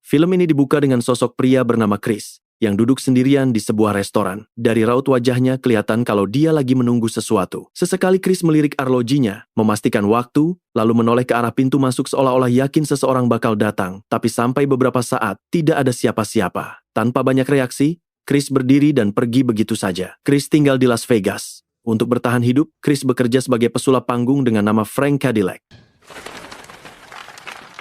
Film ini dibuka dengan sosok pria bernama Chris, yang duduk sendirian di sebuah restoran. Dari raut wajahnya kelihatan kalau dia lagi menunggu sesuatu. Sesekali Chris melirik arlojinya, memastikan waktu, lalu menoleh ke arah pintu masuk seolah-olah yakin seseorang bakal datang. Tapi sampai beberapa saat, tidak ada siapa-siapa. Tanpa banyak reaksi, Chris berdiri dan pergi begitu saja. Chris tinggal di Las Vegas. Untuk bertahan hidup, Chris bekerja sebagai pesulap panggung dengan nama Frank Cadillac.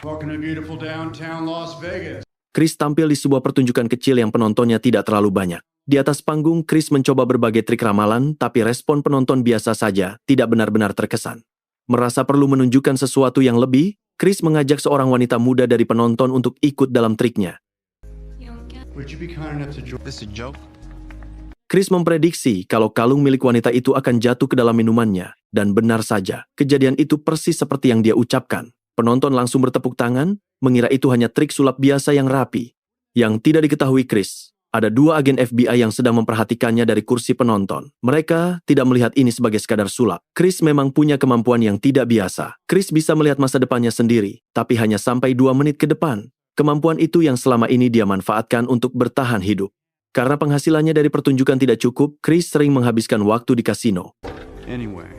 Welcome to beautiful downtown Las Vegas. Chris tampil di sebuah pertunjukan kecil yang penontonnya tidak terlalu banyak. Di atas panggung, Chris mencoba berbagai trik ramalan, tapi respon penonton biasa saja, tidak benar-benar terkesan. Merasa perlu menunjukkan sesuatu yang lebih, Chris mengajak seorang wanita muda dari penonton untuk ikut dalam triknya. Would you be kind enough to join? This a joke? Chris memprediksi kalau kalung milik wanita itu akan jatuh ke dalam minumannya, dan benar saja, kejadian itu persis seperti yang dia ucapkan. Penonton langsung bertepuk tangan, mengira itu hanya trik sulap biasa yang rapi. Yang tidak diketahui Chris, ada 2 agen FBI yang sedang memperhatikannya dari kursi penonton. Mereka tidak melihat ini sebagai sekadar sulap. Chris memang punya kemampuan yang tidak biasa. Chris bisa melihat masa depannya sendiri, tapi hanya sampai 2 menit ke depan. Kemampuan itu yang selama ini dia manfaatkan untuk bertahan hidup. Karena penghasilannya dari pertunjukan tidak cukup, Chris sering menghabiskan waktu di kasino. Anyway,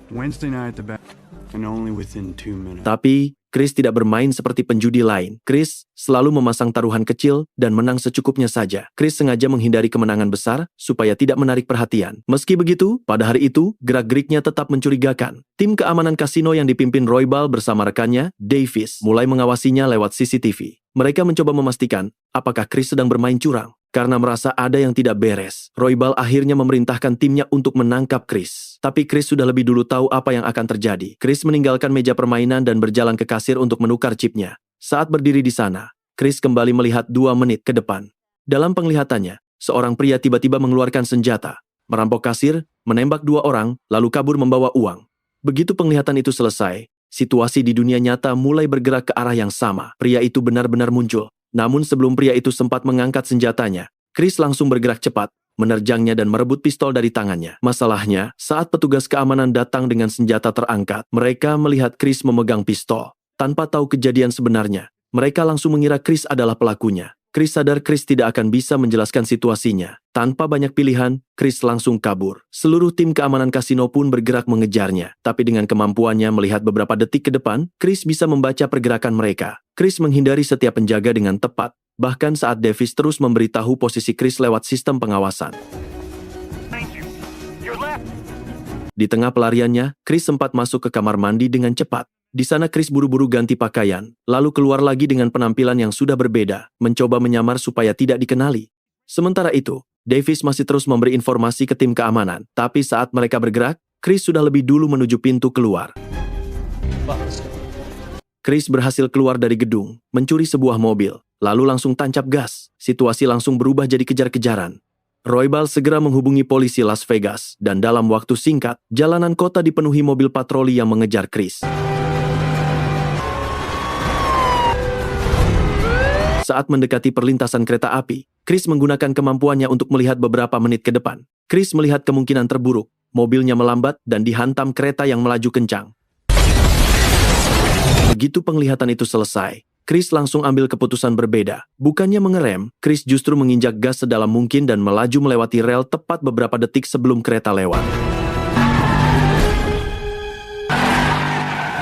Wednesday night at the back, and only within 2 minutes. Tapi, Chris tidak bermain seperti penjudi lain. Chris selalu memasang taruhan kecil dan menang secukupnya saja. Chris sengaja menghindari kemenangan besar supaya tidak menarik perhatian. Meski begitu, pada hari itu, gerak-geriknya tetap mencurigakan. Tim keamanan kasino yang dipimpin Roybal bersama rekannya, Davis, mulai mengawasinya lewat CCTV. Mereka mencoba memastikan apakah Chris sedang bermain curang. Karena merasa ada yang tidak beres, Roybal akhirnya memerintahkan timnya untuk menangkap Chris. Tapi Chris sudah lebih dulu tahu apa yang akan terjadi. Chris meninggalkan meja permainan dan berjalan ke kasir untuk menukar chipnya. Saat berdiri di sana, Chris kembali melihat 2 menit ke depan. Dalam penglihatannya, seorang pria tiba-tiba mengeluarkan senjata, merampok kasir, menembak 2 orang, lalu kabur membawa uang. Begitu penglihatan itu selesai, situasi di dunia nyata mulai bergerak ke arah yang sama. Pria itu benar-benar muncul. Namun sebelum pria itu sempat mengangkat senjatanya, Chris langsung bergerak cepat, menerjangnya dan merebut pistol dari tangannya. Masalahnya, saat petugas keamanan datang dengan senjata terangkat, mereka melihat Chris memegang pistol. Tanpa tahu kejadian sebenarnya, mereka langsung mengira Chris adalah pelakunya. Chris sadar Chris tidak akan bisa menjelaskan situasinya. Tanpa banyak pilihan, Chris langsung kabur. Seluruh tim keamanan kasino pun bergerak mengejarnya. Tapi dengan kemampuannya melihat beberapa detik ke depan, Chris bisa membaca pergerakan mereka. Chris menghindari setiap penjaga dengan tepat. Bahkan saat Davis terus memberitahu posisi Chris lewat sistem pengawasan. Di tengah pelariannya, Chris sempat masuk ke kamar mandi dengan cepat. Di sana Chris buru-buru ganti pakaian, lalu keluar lagi dengan penampilan yang sudah berbeda, mencoba menyamar supaya tidak dikenali. Sementara itu, Davis masih terus memberi informasi ke tim keamanan, tapi saat mereka bergerak, Chris sudah lebih dulu menuju pintu keluar. Chris berhasil keluar dari gedung, mencuri sebuah mobil, lalu langsung tancap gas. Situasi langsung berubah jadi kejar-kejaran. Roybal segera menghubungi polisi Las Vegas, dan dalam waktu singkat, jalanan kota dipenuhi mobil patroli yang mengejar Chris. Saat mendekati perlintasan kereta api, Chris menggunakan kemampuannya untuk melihat beberapa menit ke depan. Chris melihat kemungkinan terburuk, mobilnya melambat dan dihantam kereta yang melaju kencang. Begitu penglihatan itu selesai, Chris langsung ambil keputusan berbeda. Bukannya mengerem, Chris justru menginjak gas sedalam mungkin dan melaju melewati rel tepat beberapa detik sebelum kereta lewat.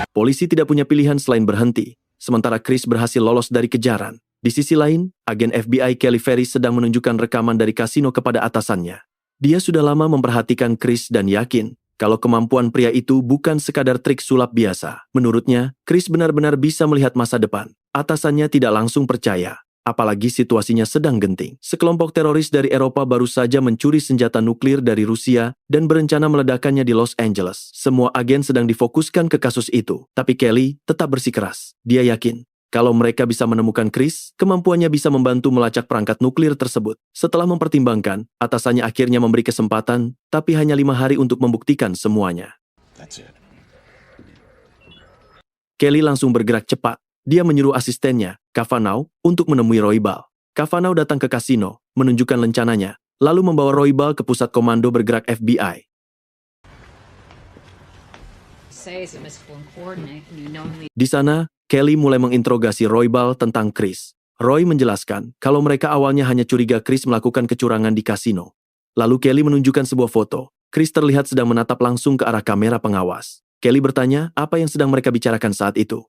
Polisi tidak punya pilihan selain berhenti, sementara Chris berhasil lolos dari kejaran. Di sisi lain, agen FBI Kelly Ferris sedang menunjukkan rekaman dari kasino kepada atasannya. Dia sudah lama memperhatikan Chris dan yakin kalau kemampuan pria itu bukan sekadar trik sulap biasa. Menurutnya, Chris benar-benar bisa melihat masa depan. Atasannya tidak langsung percaya, apalagi situasinya sedang genting. Sekelompok teroris dari Eropa baru saja mencuri senjata nuklir dari Rusia dan berencana meledakannya di Los Angeles. Semua agen sedang difokuskan ke kasus itu, tapi Kelly tetap bersikeras. Dia yakin kalau mereka bisa menemukan Chris, kemampuannya bisa membantu melacak perangkat nuklir tersebut. Setelah mempertimbangkan, atasannya akhirnya memberi kesempatan, tapi hanya 5 hari untuk membuktikan semuanya. Kelly langsung bergerak cepat. Dia menyuruh asistennya, Kavanaugh, untuk menemui Roybal. Kavanaugh datang ke kasino, menunjukkan rencananya, lalu membawa Roybal ke pusat komando bergerak FBI. Di sana, Kelly mulai menginterogasi Roybal tentang Chris. Roy menjelaskan kalau mereka awalnya hanya curiga Chris melakukan kecurangan di kasino. Lalu Kelly menunjukkan sebuah foto. Chris terlihat sedang menatap langsung ke arah kamera pengawas. Kelly bertanya apa yang sedang mereka bicarakan saat itu.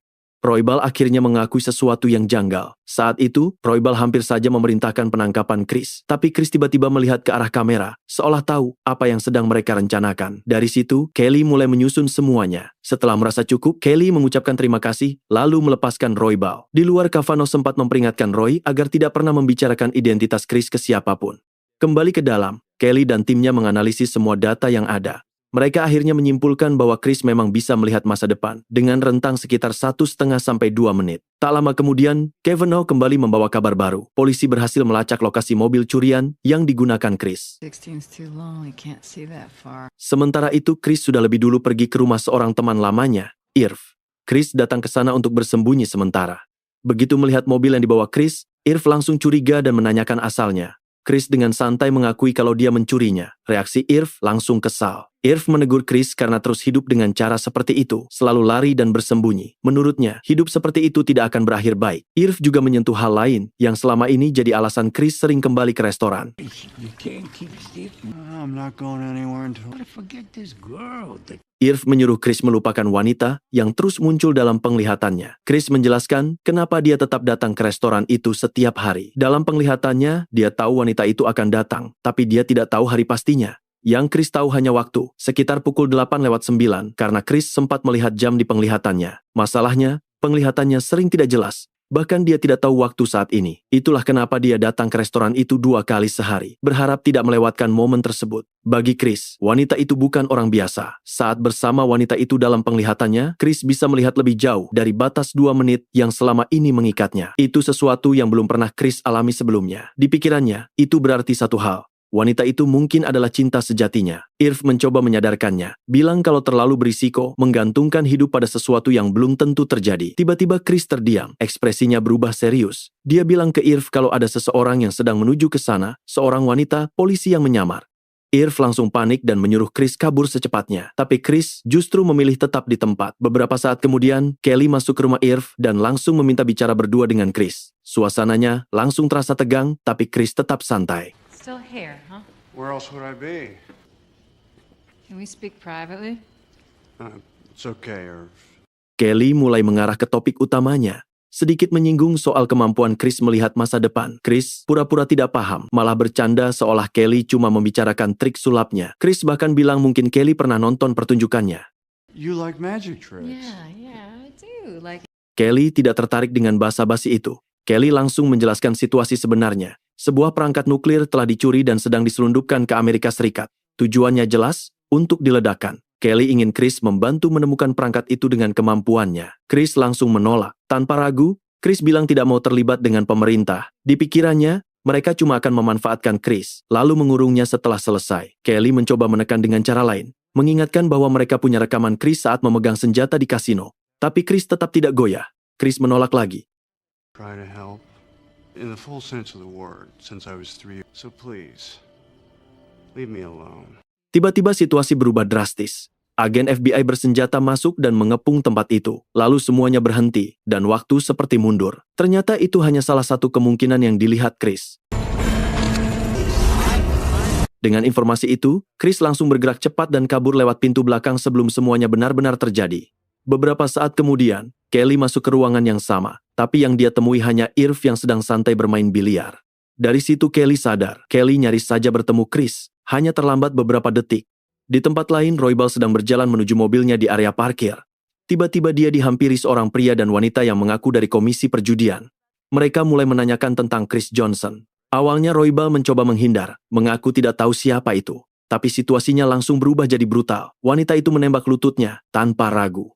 Roybal akhirnya mengakui sesuatu yang janggal. Saat itu, Roybal hampir saja memerintahkan penangkapan Chris. Tapi Chris tiba-tiba melihat ke arah kamera, seolah tahu apa yang sedang mereka rencanakan. Dari situ, Kelly mulai menyusun semuanya. Setelah merasa cukup, Kelly mengucapkan terima kasih, lalu melepaskan Roybal. Di luar, Kavanaugh sempat memperingatkan Roy agar tidak pernah membicarakan identitas Chris ke siapapun. Kembali ke dalam, Kelly dan timnya menganalisis semua data yang ada. Mereka akhirnya menyimpulkan bahwa Chris memang bisa melihat masa depan dengan rentang sekitar 1,5 sampai 2 menit. Tak lama kemudian, Kavanaugh kembali membawa kabar baru. Polisi berhasil melacak lokasi mobil curian yang digunakan Chris. Sementara itu, Chris sudah lebih dulu pergi ke rumah seorang teman lamanya, Irv. Chris datang ke sana untuk bersembunyi sementara. Begitu melihat mobil yang dibawa Chris, Irv langsung curiga dan menanyakan asalnya. Chris dengan santai mengakui kalau dia mencurinya. Reaksi Irv langsung kesal. Irv menegur Chris karena terus hidup dengan cara seperti itu, selalu lari dan bersembunyi. Menurutnya, hidup seperti itu tidak akan berakhir baik. Irv juga menyentuh hal lain yang selama ini jadi alasan Chris sering kembali ke restoran. Irv menyuruh Chris melupakan wanita yang terus muncul dalam penglihatannya. Chris menjelaskan kenapa dia tetap datang ke restoran itu setiap hari. Dalam penglihatannya, dia tahu wanita itu akan datang, tapi dia tidak tahu hari pastinya. Yang Chris tahu hanya waktu, sekitar pukul 8:09, karena Chris sempat melihat jam di penglihatannya. Masalahnya, penglihatannya sering tidak jelas. Bahkan dia tidak tahu waktu saat ini. Itulah kenapa dia datang ke restoran itu 2 kali sehari, berharap tidak melewatkan momen tersebut. Bagi Chris, wanita itu bukan orang biasa. Saat bersama wanita itu dalam penglihatannya, Chris bisa melihat lebih jauh dari batas 2 menit yang selama ini mengikatnya. Itu sesuatu yang belum pernah Chris alami sebelumnya. Di pikirannya, itu berarti satu hal. Wanita itu mungkin adalah cinta sejatinya. Irv mencoba menyadarkannya, bilang kalau terlalu berisiko menggantungkan hidup pada sesuatu yang belum tentu terjadi. Tiba-tiba Chris terdiam, ekspresinya berubah serius. Dia bilang ke Irv kalau ada seseorang yang sedang menuju ke sana, seorang wanita, polisi yang menyamar. Irv langsung panik dan menyuruh Chris kabur secepatnya. Tapi Chris justru memilih tetap di tempat. Beberapa saat kemudian, Kelly masuk ke rumah Irv dan langsung meminta bicara berdua dengan Chris. Suasananya langsung terasa tegang, tapi Chris tetap santai. Still here, huh? Where else would I be? Can we speak privately? It's okay, Irv. Kelly mulai mengarah ke topik utamanya, sedikit menyinggung soal kemampuan Chris melihat masa depan. Chris pura-pura tidak paham, malah bercanda seolah Kelly cuma membicarakan trik sulapnya. Chris bahkan bilang mungkin Kelly pernah nonton pertunjukannya. You like magic tricks? Yeah, I do. Like, Kelly tidak tertarik dengan basa-basi itu. Kelly langsung menjelaskan situasi sebenarnya. Sebuah perangkat nuklir telah dicuri dan sedang diselundupkan ke Amerika Serikat. Tujuannya jelas, untuk diledakkan. Kelly ingin Chris membantu menemukan perangkat itu dengan kemampuannya. Chris langsung menolak. Tanpa ragu, Chris bilang tidak mau terlibat dengan pemerintah. Di pikirannya, mereka cuma akan memanfaatkan Chris, lalu mengurungnya setelah selesai. Kelly mencoba menekan dengan cara lain, mengingatkan bahwa mereka punya rekaman Chris saat memegang senjata di kasino. Tapi Chris tetap tidak goyah. Chris menolak lagi. Try to help. In the full sense of the word, since I was 3. So please, leave me alone. Tiba-tiba situasi berubah drastis. Agen FBI bersenjata masuk dan mengepung tempat itu. Lalu semuanya berhenti, dan waktu seperti mundur. Ternyata itu hanya salah satu kemungkinan yang dilihat Chris. Dengan informasi itu, Chris langsung bergerak cepat dan kabur lewat pintu belakang sebelum semuanya benar-benar terjadi. Beberapa saat kemudian, Kelly masuk ke ruangan yang sama, tapi yang dia temui hanya Irv yang sedang santai bermain biliar. Dari situ Kelly sadar, Kelly nyaris saja bertemu Chris, hanya terlambat beberapa detik. Di tempat lain, Roybal sedang berjalan menuju mobilnya di area parkir. Tiba-tiba dia dihampiri seorang pria dan wanita yang mengaku dari komisi perjudian. Mereka mulai menanyakan tentang Chris Johnson. Awalnya Roybal mencoba menghindar, mengaku tidak tahu siapa itu. Tapi situasinya langsung berubah jadi brutal. Wanita itu menembak lututnya tanpa ragu.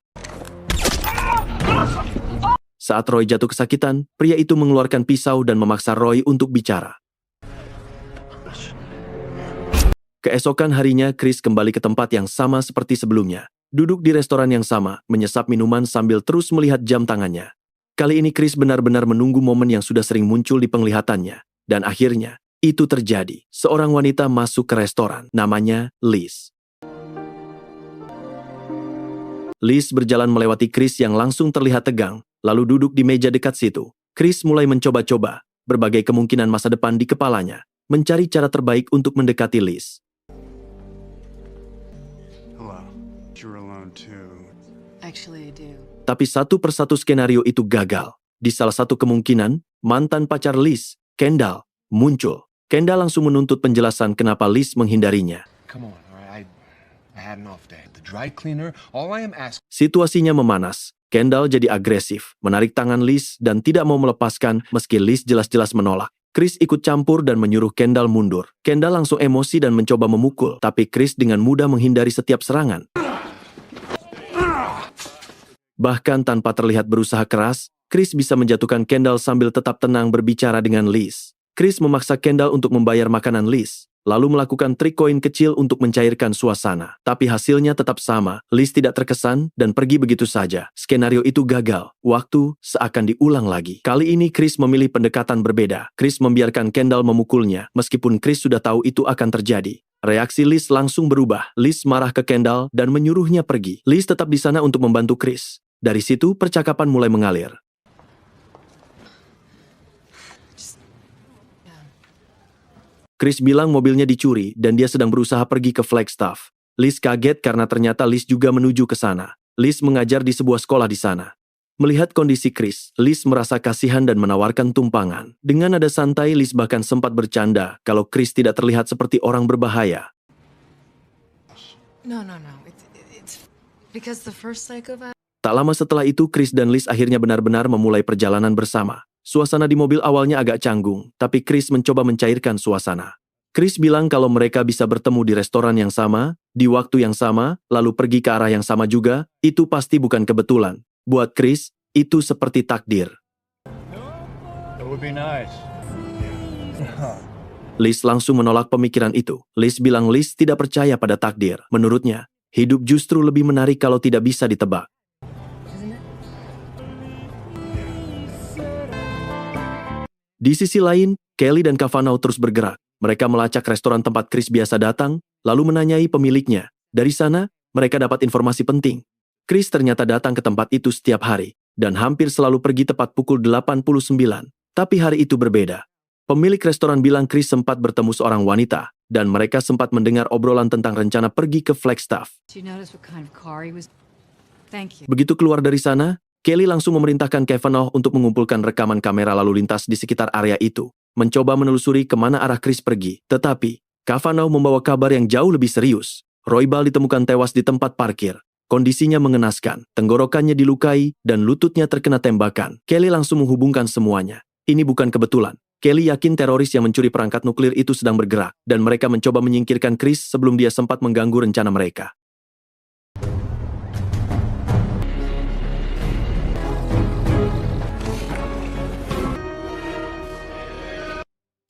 Saat Roy jatuh kesakitan, pria itu mengeluarkan pisau dan memaksa Roy untuk bicara. Keesokan harinya, Chris kembali ke tempat yang sama seperti sebelumnya. Duduk di restoran yang sama, menyesap minuman sambil terus melihat jam tangannya. Kali ini Chris benar-benar menunggu momen yang sudah sering muncul di penglihatannya. Dan akhirnya, itu terjadi. Seorang wanita masuk ke restoran, namanya Liz. Liz berjalan melewati Chris yang langsung terlihat tegang, lalu duduk di meja dekat situ. Chris mulai mencoba-coba berbagai kemungkinan masa depan di kepalanya, mencari cara terbaik untuk mendekati Liz. Hello. You're alone too. Actually, I do. Tapi satu persatu skenario itu gagal. Di salah satu kemungkinan, mantan pacar Liz, Kendall, muncul. Kendall langsung menuntut penjelasan kenapa Liz menghindarinya. Come on, all right? I had an off day. The dry cleaner, all I am asking. Situasinya memanas. Kendall jadi agresif, menarik tangan Liz dan tidak mau melepaskan meski Liz jelas-jelas menolak. Chris ikut campur dan menyuruh Kendall mundur. Kendall langsung emosi dan mencoba memukul, tapi Chris dengan mudah menghindari setiap serangan. Bahkan tanpa terlihat berusaha keras, Chris bisa menjatuhkan Kendall sambil tetap tenang berbicara dengan Liz. Chris memaksa Kendall untuk membayar makanan Liz, lalu melakukan trik koin kecil untuk mencairkan suasana. Tapi hasilnya tetap sama, Liz tidak terkesan dan pergi begitu saja. Skenario itu gagal, waktu seakan diulang lagi. Kali ini Chris memilih pendekatan berbeda. Chris membiarkan Kendall memukulnya, meskipun Chris sudah tahu itu akan terjadi. Reaksi Liz langsung berubah. Liz marah ke Kendall dan menyuruhnya pergi. Liz tetap di sana untuk membantu Chris. Dari situ percakapan mulai mengalir. Chris bilang mobilnya dicuri dan dia sedang berusaha pergi ke Flagstaff. Liz kaget karena ternyata Liz juga menuju ke sana. Liz mengajar di sebuah sekolah di sana. Melihat kondisi Chris, Liz merasa kasihan dan menawarkan tumpangan. Dengan nada santai, Liz bahkan sempat bercanda kalau Chris tidak terlihat seperti orang berbahaya. No. It's because the first psychopath. Tak lama setelah itu, Chris dan Liz akhirnya benar-benar memulai perjalanan bersama. Suasana di mobil awalnya agak canggung, tapi Chris mencoba mencairkan suasana. Chris bilang kalau mereka bisa bertemu di restoran yang sama, di waktu yang sama, lalu pergi ke arah yang sama juga, itu pasti bukan kebetulan. Buat Chris, itu seperti takdir. That would be nice. Liz langsung menolak pemikiran itu. Liz bilang Liz tidak percaya pada takdir. Menurutnya, hidup justru lebih menarik kalau tidak bisa ditebak. Di sisi lain, Kelly dan Kavanaugh terus bergerak. Mereka melacak restoran tempat Chris biasa datang, lalu menanyai pemiliknya. Dari sana, mereka dapat informasi penting. Chris ternyata datang ke tempat itu setiap hari, dan hampir selalu pergi tepat pukul 89. Tapi hari itu berbeda. Pemilik restoran bilang Chris sempat bertemu seorang wanita, dan mereka sempat mendengar obrolan tentang rencana pergi ke Flagstaff. Do you notice what kind of car he was? Thank you. Begitu keluar dari sana, Kelly langsung memerintahkan Kavanaugh untuk mengumpulkan rekaman kamera lalu lintas di sekitar area itu, mencoba menelusuri kemana arah Chris pergi. Tetapi, Kavanaugh membawa kabar yang jauh lebih serius. Roybal ditemukan tewas di tempat parkir. Kondisinya mengenaskan, tenggorokannya dilukai, dan lututnya terkena tembakan. Kelly langsung menghubungkan semuanya. Ini bukan kebetulan. Kelly yakin teroris yang mencuri perangkat nuklir itu sedang bergerak, dan mereka mencoba menyingkirkan Chris sebelum dia sempat mengganggu rencana mereka.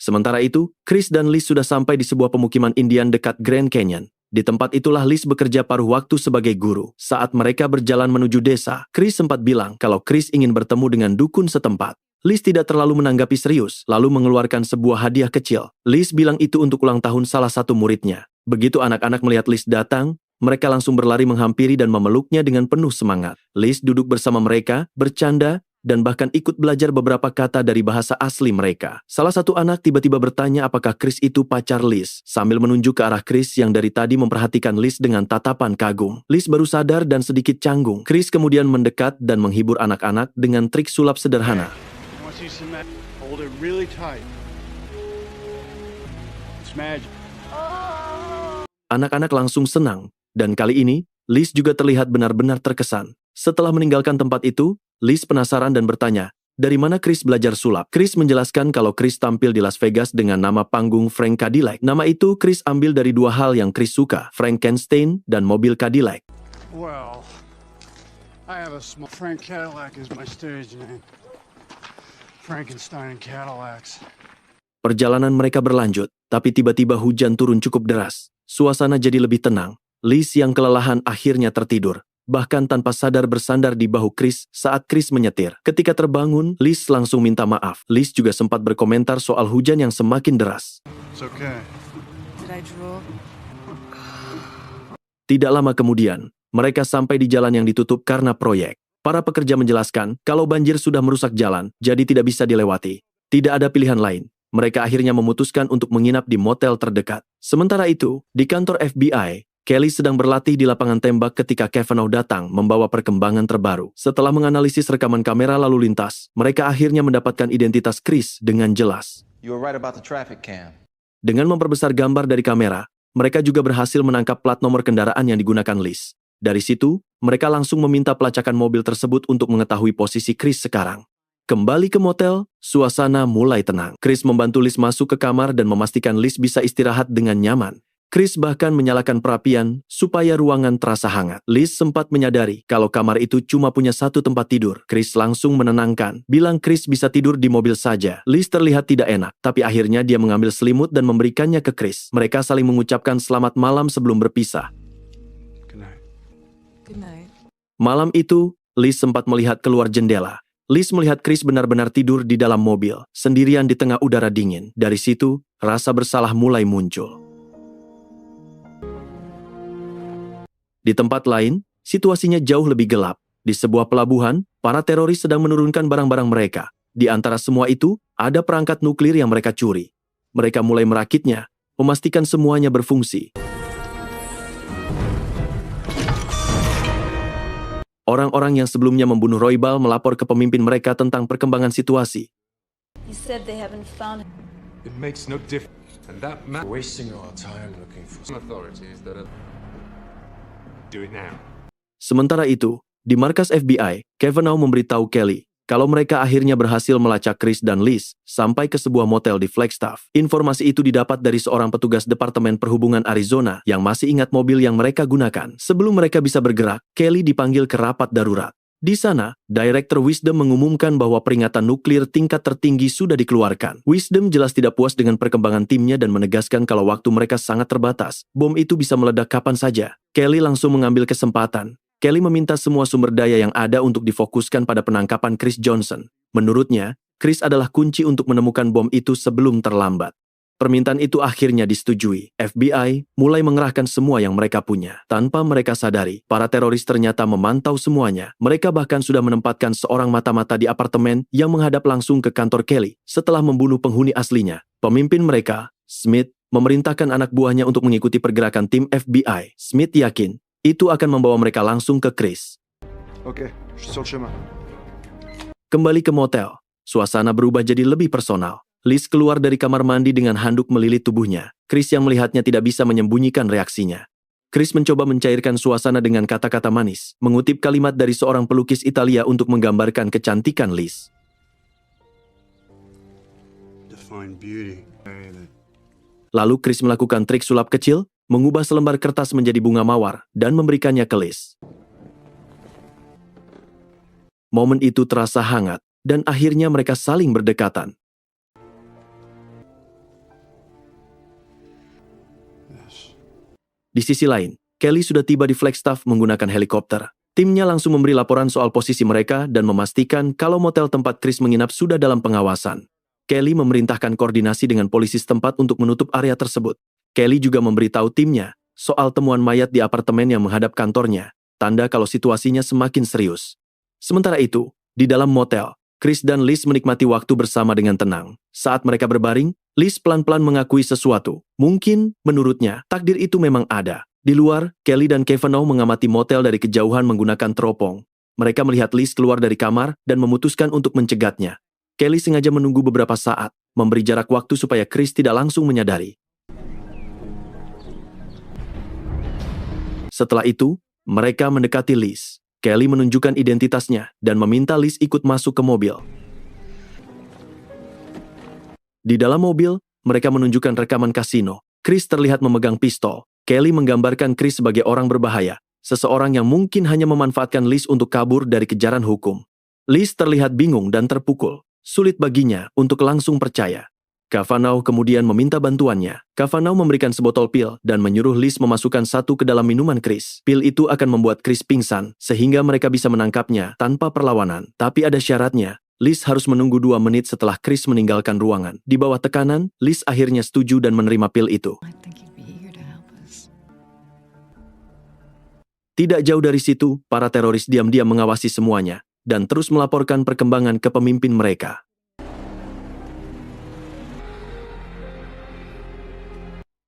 Sementara itu, Chris dan Liz sudah sampai di sebuah pemukiman Indian dekat Grand Canyon. Di tempat itulah Liz bekerja paruh waktu sebagai guru. Saat mereka berjalan menuju desa, Chris sempat bilang kalau Chris ingin bertemu dengan dukun setempat. Liz tidak terlalu menanggapi serius, lalu mengeluarkan sebuah hadiah kecil. Liz bilang itu untuk ulang tahun salah satu muridnya. Begitu anak-anak melihat Liz datang, mereka langsung berlari menghampiri dan memeluknya dengan penuh semangat. Liz duduk bersama mereka, bercanda, dan bahkan ikut belajar beberapa kata dari bahasa asli mereka. Salah satu anak tiba-tiba bertanya apakah Chris itu pacar Liz, sambil menunjuk ke arah Chris yang dari tadi memperhatikan Liz dengan tatapan kagum. Liz baru sadar dan sedikit canggung. Chris kemudian mendekat dan menghibur anak-anak dengan trik sulap sederhana. Once you cement, hold it really tight. It's magic. Anak-anak langsung senang, dan kali ini, Liz juga terlihat benar-benar terkesan. Setelah meninggalkan tempat itu, Liz penasaran dan bertanya, dari mana Chris belajar sulap? Chris menjelaskan kalau Chris tampil di Las Vegas dengan nama panggung Frank Cadillac. Nama itu Chris ambil dari dua hal yang Chris suka, Frankenstein dan mobil Cadillac. Well, I have a small... Frank Cadillac is my stage name. Frankenstein and Cadillacs. Perjalanan mereka berlanjut, tapi tiba-tiba hujan turun cukup deras. Suasana jadi lebih tenang. Liz yang kelelahan akhirnya tertidur. Bahkan tanpa sadar bersandar di bahu Chris saat Chris menyetir. Ketika terbangun, Liz langsung minta maaf. Liz juga sempat berkomentar soal hujan yang semakin deras. It's okay. Did I drool? Tidak lama kemudian, mereka sampai di jalan yang ditutup karena proyek. Para pekerja menjelaskan kalau banjir sudah merusak jalan, jadi tidak bisa dilewati. Tidak ada pilihan lain. Mereka akhirnya memutuskan untuk menginap di motel terdekat. Sementara itu, di kantor FBI, Kelly sedang berlatih di lapangan tembak ketika Kavanaugh datang membawa perkembangan terbaru. Setelah menganalisis rekaman kamera lalu lintas, mereka akhirnya mendapatkan identitas Chris dengan jelas. You were right about the traffic cam. Dengan memperbesar gambar dari kamera, mereka juga berhasil menangkap plat nomor kendaraan yang digunakan Liz. Dari situ, mereka langsung meminta pelacakan mobil tersebut untuk mengetahui posisi Chris sekarang. Kembali ke motel, suasana mulai tenang. Chris membantu Liz masuk ke kamar dan memastikan Liz bisa istirahat dengan nyaman. Chris bahkan menyalakan perapian supaya ruangan terasa hangat. Liz sempat menyadari kalau kamar itu cuma punya satu tempat tidur. Chris langsung menenangkan, bilang Chris bisa tidur di mobil saja. Liz terlihat tidak enak, tapi akhirnya dia mengambil selimut dan memberikannya ke Chris. Mereka saling mengucapkan selamat malam sebelum berpisah. Good night. Good night. Malam itu, Liz sempat melihat keluar jendela. Liz melihat Chris benar-benar tidur di dalam mobil, sendirian di tengah udara dingin. Dari situ, rasa bersalah mulai muncul. Di tempat lain, situasinya jauh lebih gelap. Di sebuah pelabuhan, para teroris sedang menurunkan barang-barang mereka. Di antara semua itu, ada perangkat nuklir yang mereka curi. Mereka mulai merakitnya, memastikan semuanya berfungsi. Orang-orang yang sebelumnya membunuh Roybal melapor ke pemimpin mereka tentang perkembangan situasi. He said they haven't found him. It makes no difference. And that man Wasting our time looking for some authorities that are... Do it now. Sementara itu, di markas FBI, Kavanaugh memberitahu Kelly kalau mereka akhirnya berhasil melacak Chris dan Liz sampai ke sebuah motel di Flagstaff. Informasi itu didapat dari seorang petugas Departemen Perhubungan Arizona yang masih ingat mobil yang mereka gunakan. Sebelum mereka bisa bergerak, Kelly dipanggil ke rapat darurat. Di sana, Director Wisdom mengumumkan bahwa peringatan nuklir tingkat tertinggi sudah dikeluarkan. Wisdom jelas tidak puas dengan perkembangan timnya dan menegaskan kalau waktu mereka sangat terbatas. Bom itu bisa meledak kapan saja. Kelly langsung mengambil kesempatan. Kelly meminta semua sumber daya yang ada untuk difokuskan pada penangkapan Chris Johnson. Menurutnya, Chris adalah kunci untuk menemukan bom itu sebelum terlambat. Permintaan itu akhirnya disetujui. FBI mulai mengerahkan semua yang mereka punya. Tanpa mereka sadari, para teroris ternyata memantau semuanya. Mereka bahkan sudah menempatkan seorang mata-mata di apartemen yang menghadap langsung ke kantor Kelly setelah membunuh penghuni aslinya. Pemimpin mereka, Smith, memerintahkan anak buahnya untuk mengikuti pergerakan tim FBI. Smith yakin itu akan membawa mereka langsung ke Chris. Ok, je suis sur le chemin. Kembali ke motel, suasana berubah jadi lebih personal. Liz keluar dari kamar mandi dengan handuk melilit tubuhnya. Chris yang melihatnya tidak bisa menyembunyikan reaksinya. Chris mencoba mencairkan suasana dengan kata-kata manis, mengutip kalimat dari seorang pelukis Italia untuk menggambarkan kecantikan Liz. Define beauty. Lalu Chris melakukan trik sulap kecil, mengubah selembar kertas menjadi bunga mawar, dan memberikannya ke Liz. Momen itu terasa hangat, dan akhirnya mereka saling berdekatan. Di sisi lain, Kelly sudah tiba di Flagstaff menggunakan helikopter. Timnya langsung memberi laporan soal posisi mereka dan memastikan kalau motel tempat Chris menginap sudah dalam pengawasan. Kelly memerintahkan koordinasi dengan polisi setempat untuk menutup area tersebut. Kelly juga memberitahu timnya soal temuan mayat di apartemen yang menghadap kantornya, tanda kalau situasinya semakin serius. Sementara itu, di dalam motel, Chris dan Liz menikmati waktu bersama dengan tenang. Saat mereka berbaring, Liz pelan-pelan mengakui sesuatu. Mungkin, menurutnya, takdir itu memang ada. Di luar, Kelly dan Kavanaugh mengamati motel dari kejauhan menggunakan teropong. Mereka melihat Liz keluar dari kamar dan memutuskan untuk mencegatnya. Kelly sengaja menunggu beberapa saat, memberi jarak waktu supaya Chris tidak langsung menyadari. Setelah itu, mereka mendekati Liz. Kelly menunjukkan identitasnya dan meminta Liz ikut masuk ke mobil. Di dalam mobil, mereka menunjukkan rekaman kasino. Chris terlihat memegang pistol. Kelly menggambarkan Chris sebagai orang berbahaya, seseorang yang mungkin hanya memanfaatkan Liz untuk kabur dari kejaran hukum. Liz terlihat bingung dan terpukul. Sulit baginya untuk langsung percaya. Kavanaugh kemudian meminta bantuannya. Kavanaugh memberikan sebotol pil dan menyuruh Liz memasukkan satu ke dalam minuman Chris. Pil itu akan membuat Chris pingsan, sehingga mereka bisa menangkapnya tanpa perlawanan. Tapi ada syaratnya. Liz harus menunggu 2 menit setelah Chris meninggalkan ruangan. Di bawah tekanan, Liz akhirnya setuju dan menerima pil itu. I think he'd be eager to help us. Tidak jauh dari situ, para teroris diam-diam mengawasi semuanya, dan terus melaporkan perkembangan ke pemimpin mereka.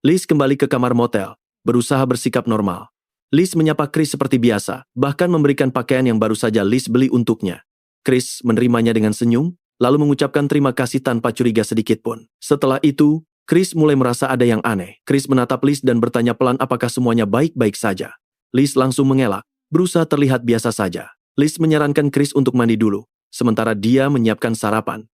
Liz kembali ke kamar motel, berusaha bersikap normal. Liz menyapa Chris seperti biasa, bahkan memberikan pakaian yang baru saja Liz beli untuknya. Chris menerimanya dengan senyum, lalu mengucapkan terima kasih tanpa curiga sedikitpun. Setelah itu, Chris mulai merasa ada yang aneh. Chris menatap Liz dan bertanya pelan apakah semuanya baik-baik saja. Liz langsung mengelak, berusaha terlihat biasa saja. Liz menyarankan Chris untuk mandi dulu, sementara dia menyiapkan sarapan.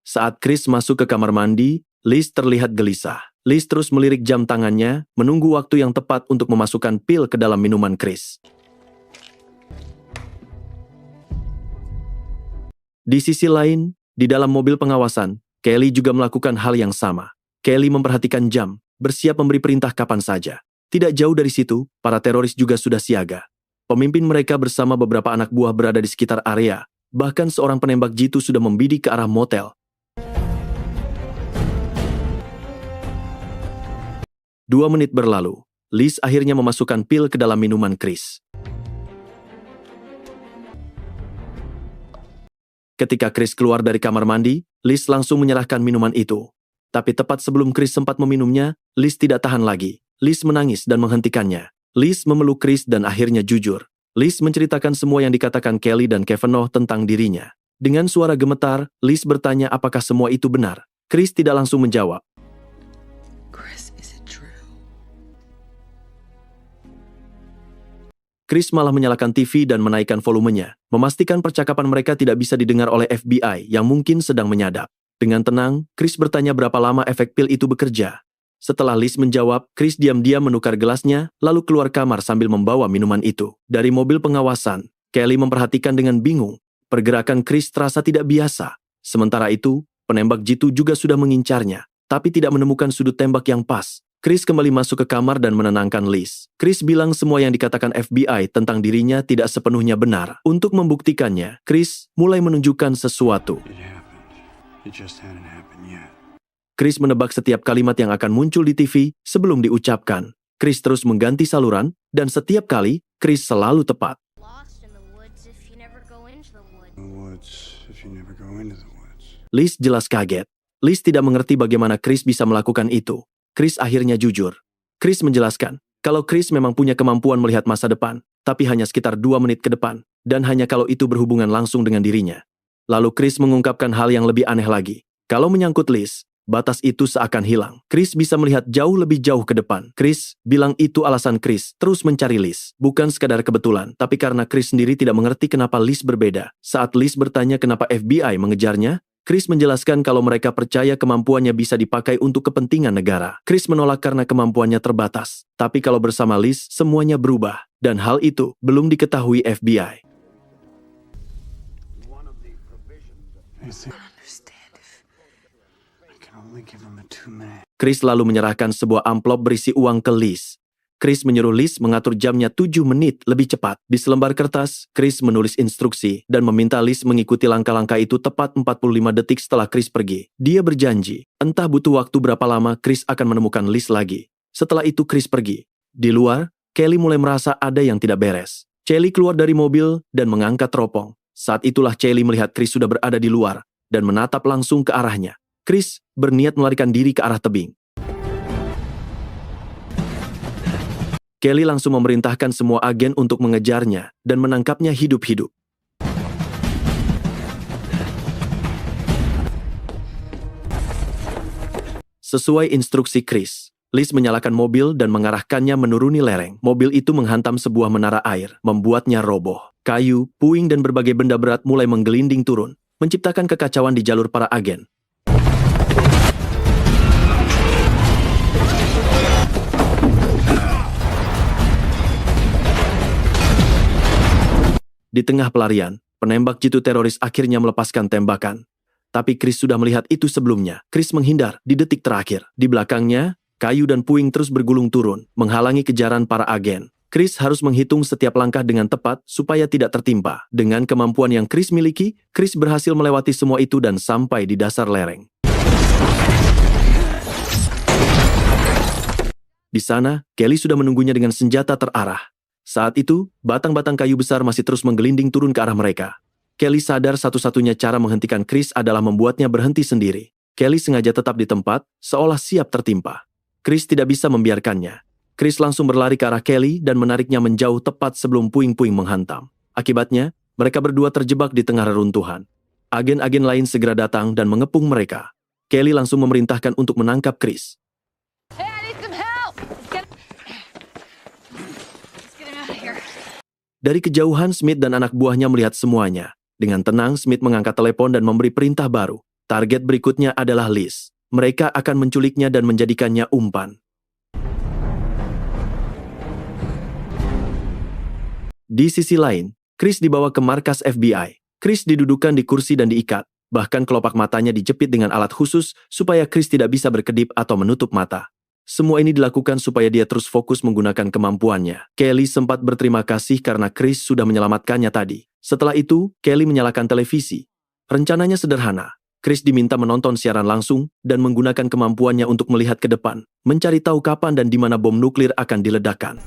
Saat Chris masuk ke kamar mandi, Liz terlihat gelisah. Liz terus melirik jam tangannya, menunggu waktu yang tepat untuk memasukkan pil ke dalam minuman Chris. Di sisi lain, di dalam mobil pengawasan, Kelly juga melakukan hal yang sama. Kelly memperhatikan jam, bersiap memberi perintah kapan saja. Tidak jauh dari situ, para teroris juga sudah siaga. Pemimpin mereka bersama beberapa anak buah berada di sekitar area. Bahkan seorang penembak jitu sudah membidik ke arah motel. 2 menit berlalu, Liz akhirnya memasukkan pil ke dalam minuman Chris. Ketika Chris keluar dari kamar mandi, Liz langsung menyerahkan minuman itu. Tapi tepat sebelum Chris sempat meminumnya, Liz tidak tahan lagi. Liz menangis dan menghentikannya. Liz memeluk Chris dan akhirnya jujur. Liz menceritakan semua yang dikatakan Kelly dan Kavanaugh tentang dirinya. Dengan suara gemetar, Liz bertanya apakah semua itu benar. Chris tidak langsung menjawab. Chris, is it true? Chris malah menyalakan TV dan menaikkan volumenya, memastikan percakapan mereka tidak bisa didengar oleh FBI yang mungkin sedang menyadap. Dengan tenang, Chris bertanya berapa lama efek pil itu bekerja. Setelah Liz menjawab, Chris diam-diam menukar gelasnya, lalu keluar kamar sambil membawa minuman itu. Dari mobil pengawasan, Kelly memperhatikan dengan bingung. Pergerakan Chris terasa tidak biasa. Sementara itu, penembak jitu juga sudah mengincarnya, tapi tidak menemukan sudut tembak yang pas. Chris kembali masuk ke kamar dan menenangkan Liz. Chris bilang semua yang dikatakan FBI tentang dirinya tidak sepenuhnya benar. Untuk membuktikannya, Chris mulai menunjukkan sesuatu. It happened. It just hadn't happened yet. Chris menebak setiap kalimat yang akan muncul di TV sebelum diucapkan. Chris terus mengganti saluran, dan setiap kali, Chris selalu tepat. Lost in the woods if you never go into the woods. The woods, if you never go into the woods. Liz jelas kaget. Liz tidak mengerti bagaimana Chris bisa melakukan itu. Chris akhirnya jujur. Chris menjelaskan, kalau Chris memang punya kemampuan melihat masa depan, tapi hanya sekitar 2 menit ke depan, dan hanya kalau itu berhubungan langsung dengan dirinya. Lalu Chris mengungkapkan hal yang lebih aneh lagi. Kalau menyangkut Liz, batas itu seakan hilang. Chris bisa melihat jauh lebih jauh ke depan. Chris bilang itu alasan Chris terus mencari Liz. Bukan sekadar kebetulan, tapi karena Chris sendiri tidak mengerti kenapa Liz berbeda. Saat Liz bertanya kenapa FBI mengejarnya, Chris menjelaskan kalau mereka percaya kemampuannya bisa dipakai untuk kepentingan negara. Chris menolak karena kemampuannya terbatas. Tapi kalau bersama Liz, semuanya berubah. Dan hal itu belum diketahui FBI. I think I can only give him a 2-minute. Chris lalu menyerahkan sebuah amplop berisi uang ke Liz. Chris menyuruh Liz mengatur jamnya 7 menit lebih cepat. Di selembar kertas, Chris menulis instruksi dan meminta Liz mengikuti langkah-langkah itu tepat 45 detik setelah Chris pergi. Dia berjanji, entah butuh waktu berapa lama Chris akan menemukan Liz lagi. Setelah itu Chris pergi. Di luar, Kelly mulai merasa ada yang tidak beres. Kelly keluar dari mobil dan mengangkat teropong. Saat itulah Kelly melihat Chris sudah berada di luar dan menatap langsung ke arahnya. Chris berniat melarikan diri ke arah tebing. Kelly langsung memerintahkan semua agen untuk mengejarnya dan menangkapnya hidup-hidup. Sesuai instruksi Chris, Liz menyalakan mobil dan mengarahkannya menuruni lereng. Mobil itu menghantam sebuah menara air, membuatnya roboh. Kayu, puing, dan berbagai benda berat mulai menggelinding turun, menciptakan kekacauan di jalur para agen. Di tengah pelarian, penembak jitu teroris akhirnya melepaskan tembakan. Tapi Chris sudah melihat itu sebelumnya. Chris menghindar di detik terakhir. Di belakangnya, kayu dan puing terus bergulung turun, menghalangi kejaran para agen. Chris harus menghitung setiap langkah dengan tepat supaya tidak tertimpa. Dengan kemampuan yang Chris miliki, Chris berhasil melewati semua itu dan sampai di dasar lereng. Di sana, Kelly sudah menunggunya dengan senjata terarah. Saat itu, batang-batang kayu besar masih terus menggelinding turun ke arah mereka. Kelly sadar satu-satunya cara menghentikan Chris adalah membuatnya berhenti sendiri. Kelly sengaja tetap di tempat, seolah siap tertimpa. Chris tidak bisa membiarkannya. Chris langsung berlari ke arah Kelly dan menariknya menjauh tepat sebelum puing-puing menghantam. Akibatnya, mereka berdua terjebak di tengah reruntuhan. Agen-agen lain segera datang dan mengepung mereka. Kelly langsung memerintahkan untuk menangkap Chris. Hey, I need some help! Let's get him out of here. Dari kejauhan, Smith dan anak buahnya melihat semuanya. Dengan tenang, Smith mengangkat telepon dan memberi perintah baru. Target berikutnya adalah Liz. Mereka akan menculiknya dan menjadikannya umpan. Di sisi lain, Chris dibawa ke markas FBI. Chris didudukan di kursi dan diikat. Bahkan kelopak matanya dijepit dengan alat khusus supaya Chris tidak bisa berkedip atau menutup mata. Semua ini dilakukan supaya dia terus fokus menggunakan kemampuannya. Kelly sempat berterima kasih karena Chris sudah menyelamatkannya tadi. Setelah itu, Kelly menyalakan televisi. Rencananya sederhana. Chris diminta menonton siaran langsung dan menggunakan kemampuannya untuk melihat ke depan, mencari tahu kapan dan di mana bom nuklir akan diledakkan.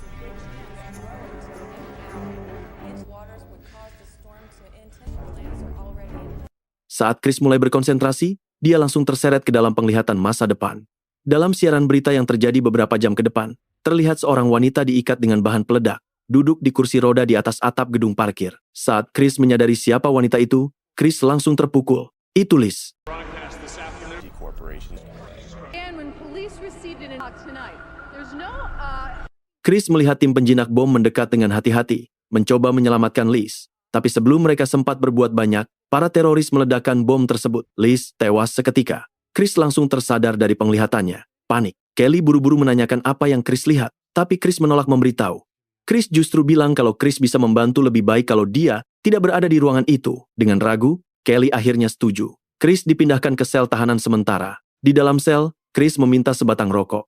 Saat Chris mulai berkonsentrasi, dia langsung terseret ke dalam penglihatan masa depan. Dalam siaran berita yang terjadi beberapa jam ke depan, terlihat seorang wanita diikat dengan bahan peledak, duduk di kursi roda di atas atap gedung parkir. Saat Chris menyadari siapa wanita itu, Chris langsung terpukul. Itu Liz. Chris melihat tim penjinak bom mendekat dengan hati-hati, mencoba menyelamatkan Liz. Tapi sebelum mereka sempat berbuat banyak, para teroris meledakkan bom tersebut. Liz tewas seketika. Chris langsung tersadar dari penglihatannya. Panik. Kelly buru-buru menanyakan apa yang Chris lihat, tapi Chris menolak memberitahu. Chris justru bilang kalau Chris bisa membantu lebih baik kalau dia tidak berada di ruangan itu. Dengan ragu, Kelly akhirnya setuju. Chris dipindahkan ke sel tahanan sementara. Di dalam sel, Chris meminta sebatang rokok.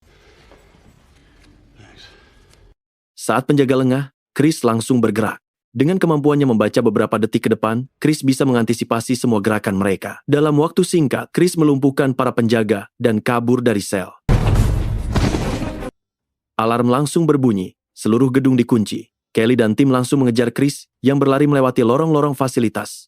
Saat penjaga lengah, Chris langsung bergerak. Dengan kemampuannya membaca beberapa detik ke depan, Chris bisa mengantisipasi semua gerakan mereka. Dalam waktu singkat, Chris melumpuhkan para penjaga dan kabur dari sel. Alarm langsung berbunyi. Seluruh gedung dikunci. Kelly dan tim langsung mengejar Chris yang berlari melewati lorong-lorong fasilitas.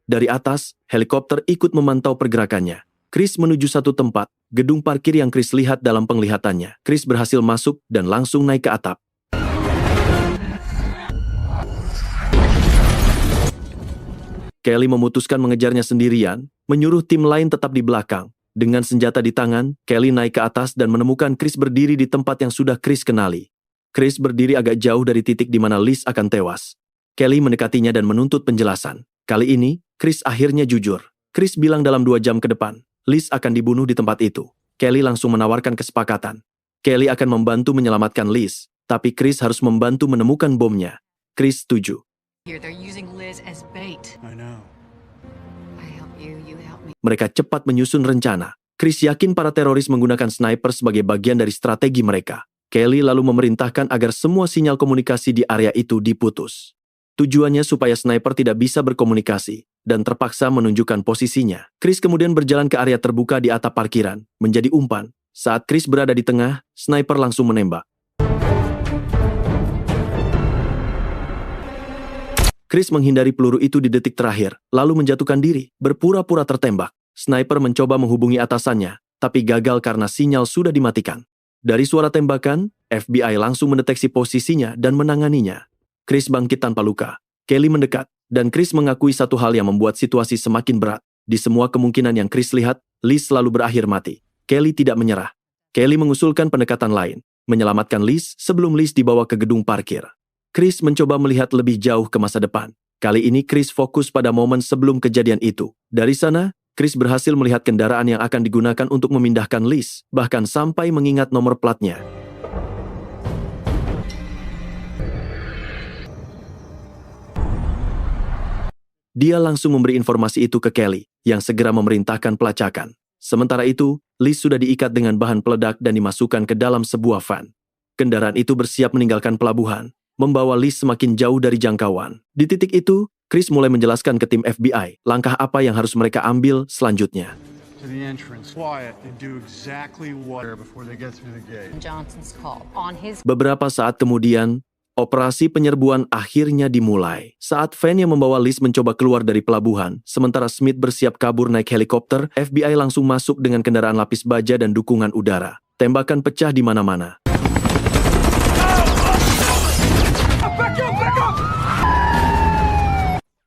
Dari atas, helikopter ikut memantau pergerakannya. Chris menuju satu tempat, gedung parkir yang Chris lihat dalam penglihatannya. Chris berhasil masuk dan langsung naik ke atap. Kelly memutuskan mengejarnya sendirian, menyuruh tim lain tetap di belakang. Dengan senjata di tangan, Kelly naik ke atas dan menemukan Chris berdiri di tempat yang sudah Chris kenali. Chris berdiri agak jauh dari titik di mana Liz akan tewas. Kelly mendekatinya dan menuntut penjelasan. Kali ini, Chris akhirnya jujur. Chris bilang dalam 2 jam ke depan, Liz akan dibunuh di tempat itu. Kelly langsung menawarkan kesepakatan. Kelly akan membantu menyelamatkan Liz, tapi Chris harus membantu menemukan bomnya. Chris setuju. They're using Liz as bait. I know. I help you, you help me. Mereka cepat menyusun rencana. Chris yakin para teroris menggunakan sniper sebagai bagian dari strategi mereka. Kelly lalu memerintahkan agar semua sinyal komunikasi di area itu diputus. Tujuannya supaya sniper tidak bisa berkomunikasi dan terpaksa menunjukkan posisinya. Chris kemudian berjalan ke area terbuka di atap parkiran, menjadi umpan. Saat Chris berada di tengah, sniper langsung menembak. Chris menghindari peluru itu di detik terakhir, lalu menjatuhkan diri, berpura-pura tertembak. Sniper mencoba menghubungi atasannya, tapi gagal karena sinyal sudah dimatikan. Dari suara tembakan, FBI langsung mendeteksi posisinya dan menanganinya. Chris bangkit tanpa luka. Kelly mendekat, dan Chris mengakui satu hal yang membuat situasi semakin berat. Di semua kemungkinan yang Chris lihat, Liz selalu berakhir mati. Kelly tidak menyerah. Kelly mengusulkan pendekatan lain, menyelamatkan Liz sebelum Liz dibawa ke gedung parkir. Chris mencoba melihat lebih jauh ke masa depan. Kali ini Chris fokus pada momen sebelum kejadian itu. Dari sana, Chris berhasil melihat kendaraan yang akan digunakan untuk memindahkan Liz, bahkan sampai mengingat nomor platnya. Dia langsung memberi informasi itu ke Kelly, yang segera memerintahkan pelacakan. Sementara itu, Liz sudah diikat dengan bahan peledak dan dimasukkan ke dalam sebuah van. Kendaraan itu bersiap meninggalkan pelabuhan, membawa Liz semakin jauh dari jangkauan. Di titik itu, Chris mulai menjelaskan ke tim FBI langkah apa yang harus mereka ambil selanjutnya. To the entrance, quiet, and do exactly what before they get through the gate. Johnson's call on his Beberapa saat kemudian, operasi penyerbuan akhirnya dimulai. Saat Van yang membawa Liz mencoba keluar dari pelabuhan, sementara Smith bersiap kabur naik helikopter, FBI langsung masuk dengan kendaraan lapis baja dan dukungan udara. Tembakan pecah di mana-mana.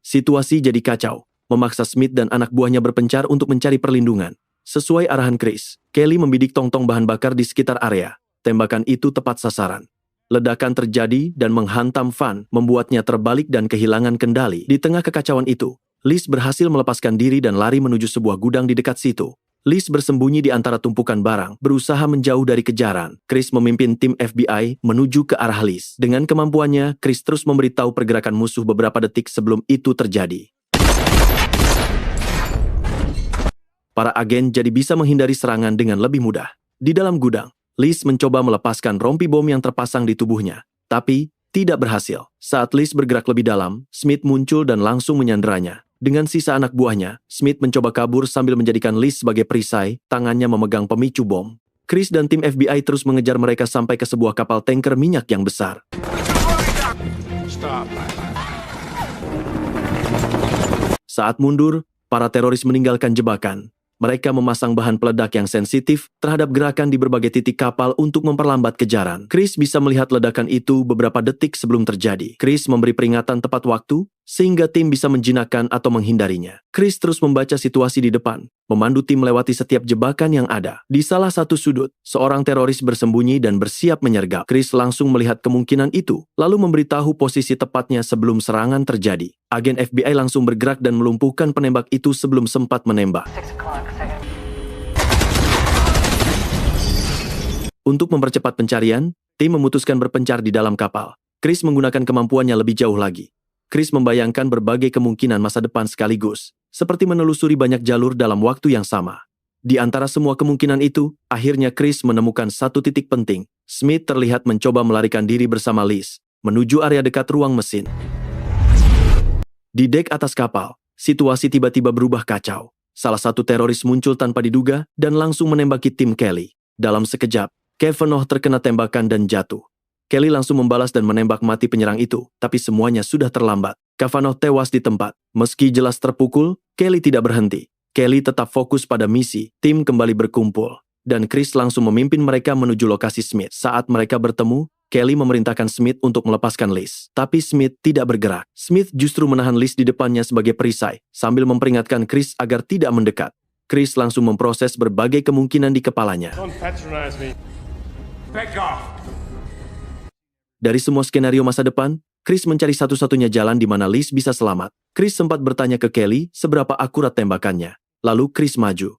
Situasi jadi kacau, memaksa Smith dan anak buahnya berpencar untuk mencari perlindungan. Sesuai arahan Chris, Kelly membidik tong-tong bahan bakar di sekitar area. Tembakan itu tepat sasaran. Ledakan terjadi dan menghantam Van, membuatnya terbalik dan kehilangan kendali. Di tengah kekacauan itu, Liz berhasil melepaskan diri dan lari menuju sebuah gudang di dekat situ. Liz bersembunyi di antara tumpukan barang, berusaha menjauh dari kejaran. Chris memimpin tim FBI menuju ke arah Liz. Dengan kemampuannya, Chris terus memberitahu pergerakan musuh beberapa detik sebelum itu terjadi. Para agen jadi bisa menghindari serangan dengan lebih mudah. Di dalam gudang, Liz mencoba melepaskan rompi bom yang terpasang di tubuhnya, tapi tidak berhasil. Saat Liz bergerak lebih dalam, Smith muncul dan langsung menyanderanya. Dengan sisa anak buahnya, Smith mencoba kabur sambil menjadikan Liz sebagai perisai, tangannya memegang pemicu bom. Chris dan tim FBI terus mengejar mereka sampai ke sebuah kapal tanker minyak yang besar. Saat mundur, para teroris meninggalkan jebakan. Mereka memasang bahan peledak yang sensitif terhadap gerakan di berbagai titik kapal untuk memperlambat kejaran. Chris bisa melihat ledakan itu beberapa detik sebelum terjadi. Chris memberi peringatan tepat waktu, sehingga tim bisa menjinakkan atau menghindarinya. Chris terus membaca situasi di depan, memandu tim melewati setiap jebakan yang ada. Di salah satu sudut, seorang teroris bersembunyi dan bersiap menyergap. Chris langsung melihat kemungkinan itu, lalu memberitahu posisi tepatnya sebelum serangan terjadi. Agen FBI langsung bergerak dan melumpuhkan penembak itu sebelum sempat menembak. Untuk mempercepat pencarian, tim memutuskan berpencar di dalam kapal. Chris menggunakan kemampuannya lebih jauh lagi. Chris membayangkan berbagai kemungkinan masa depan sekaligus, seperti menelusuri banyak jalur dalam waktu yang sama. Di antara semua kemungkinan itu, akhirnya Chris menemukan satu titik penting. Smith terlihat mencoba melarikan diri bersama Liz, menuju area dekat ruang mesin. Di dek atas kapal, situasi tiba-tiba berubah kacau. Salah satu teroris muncul tanpa diduga dan langsung menembaki tim Kelly. Dalam sekejap, Kavanaugh terkena tembakan dan jatuh. Kelly langsung membalas dan menembak mati penyerang itu, tapi semuanya sudah terlambat. Kavanaugh tewas di tempat. Meski jelas terpukul, Kelly tidak berhenti. Kelly tetap fokus pada misi, tim kembali berkumpul. Dan Chris langsung memimpin mereka menuju lokasi Smith. Saat mereka bertemu, Kelly memerintahkan Smith untuk melepaskan Liz. Tapi Smith tidak bergerak. Smith justru menahan Liz di depannya sebagai perisai, sambil memperingatkan Chris agar tidak mendekat. Chris langsung memproses berbagai kemungkinan di kepalanya. Don't patronize me. Back off. Dari semua skenario masa depan, Chris mencari satu-satunya jalan di mana Liz bisa selamat. Chris sempat bertanya ke Kelly seberapa akurat tembakannya. Lalu Chris maju.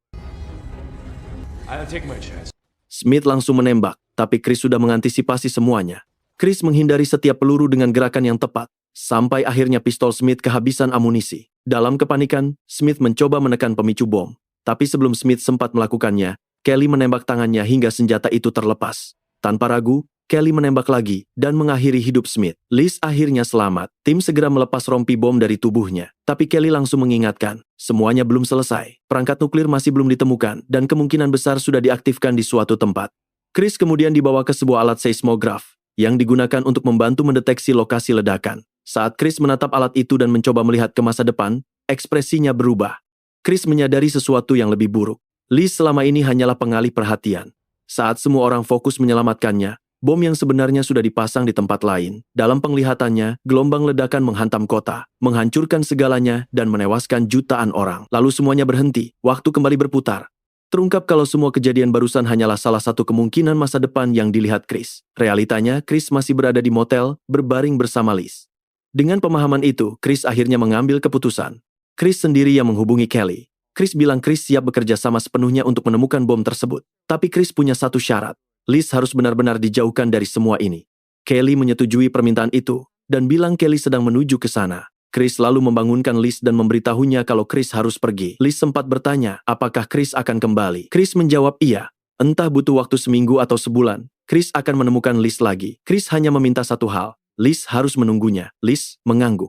I'll take my chance. Smith langsung menembak, tapi Chris sudah mengantisipasi semuanya. Chris menghindari setiap peluru dengan gerakan yang tepat, sampai akhirnya pistol Smith kehabisan amunisi. Dalam kepanikan, Smith mencoba menekan pemicu bom. Tapi sebelum Smith sempat melakukannya, Kelly menembak tangannya hingga senjata itu terlepas. Tanpa ragu, Kelly menembak lagi dan mengakhiri hidup Smith. Liz akhirnya selamat. Tim segera melepas rompi bom dari tubuhnya. Tapi Kelly langsung mengingatkan, semuanya belum selesai. Perangkat nuklir masih belum ditemukan dan kemungkinan besar sudah diaktifkan di suatu tempat. Chris kemudian dibawa ke sebuah alat seismograf yang digunakan untuk membantu mendeteksi lokasi ledakan. Saat Chris menatap alat itu dan mencoba melihat ke masa depan, ekspresinya berubah. Chris menyadari sesuatu yang lebih buruk. Liz selama ini hanyalah pengalih perhatian. Saat semua orang fokus menyelamatkannya, bom yang sebenarnya sudah dipasang di tempat lain. Dalam penglihatannya, gelombang ledakan menghantam kota, menghancurkan segalanya dan menewaskan jutaan orang. Lalu semuanya berhenti, waktu kembali berputar. Terungkap kalau semua kejadian barusan hanyalah salah satu kemungkinan masa depan yang dilihat Chris. Realitanya, Chris masih berada di motel, berbaring bersama Liz. Dengan pemahaman itu, Chris akhirnya mengambil keputusan. Chris sendiri yang menghubungi Kelly. Chris bilang Chris siap bekerja sama sepenuhnya untuk menemukan bom tersebut. Tapi Chris punya satu syarat. Liz harus benar-benar dijauhkan dari semua ini. Kelly menyetujui permintaan itu, dan bilang Kelly sedang menuju ke sana. Chris lalu membangunkan Liz dan memberitahunya kalau Chris harus pergi. Liz sempat bertanya, apakah Chris akan kembali? Chris menjawab iya. Entah butuh waktu seminggu atau sebulan, Chris akan menemukan Liz lagi. Chris hanya meminta satu hal, Liz harus menunggunya. Liz mengangguk.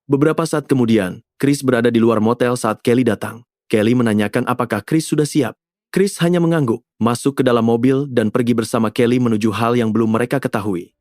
Beberapa saat kemudian, Chris berada di luar motel saat Kelly datang. Kelly menanyakan apakah Chris sudah siap. Chris hanya mengangguk, masuk ke dalam mobil dan pergi bersama Kelly menuju hal yang belum mereka ketahui.